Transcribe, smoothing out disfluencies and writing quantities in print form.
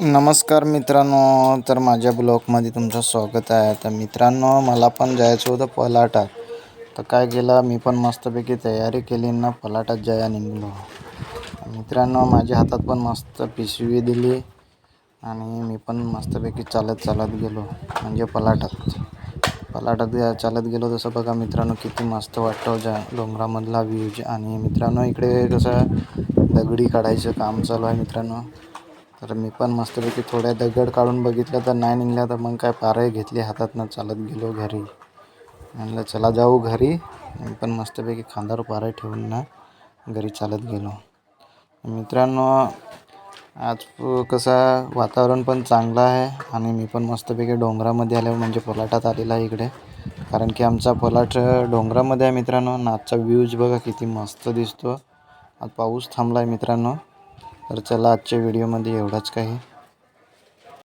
नमस्कार मित्रांनो, तर माझ्या ब्लॉगमध्ये तुमचं स्वागत आहे. तर मित्रांनो, मला पण जायचं होतं पलाटात. तर काय केलं, मी पण मस्तपैकी तयारी केली ना, पलाटात जाया निघालो. मित्रांनो, माझ्या हातात पण मस्त पिशवी दिली आणि मी पण मस्तपैकी चालत चालत गेलो, म्हणजे पलाटात चालत गेलो. तसं बघा मित्रांनो, किती मस्त वाटतं डोंगरामधला व्ह्यूज. आणि मित्रांनो, इकडे कसं दगडी काढायचं काम चालू आहे मित्रांनो. तर मी पण मस्तपैकी थोड्या दगड काढून बघितलं, तर नाही निघाल्या. तर मग काय पारही घेतली हातातनं, चालत गेलो घरी. म्हणलं चला जाऊ घरी. मी पण मस्तपैकी खांद्यावर पारही ठेवून ना घरी चालत गेलो. मित्रांनो, आज कसं वातावरण पण चांगलं आहे आणि मी पण मस्तपैकी डोंगरामध्ये आलो, म्हणजे पलाटात आलेला आहे इकडे. कारण की आमचा पलाट डोंगरामध्ये आहे मित्रांनो. आजचा व्ह्यूज बघा किती मस्त दिसतो. आज पाऊस थांबला आहे मित्रांनो. तर चला, आजच्या व्हिडिओमध्ये एवढंच काही.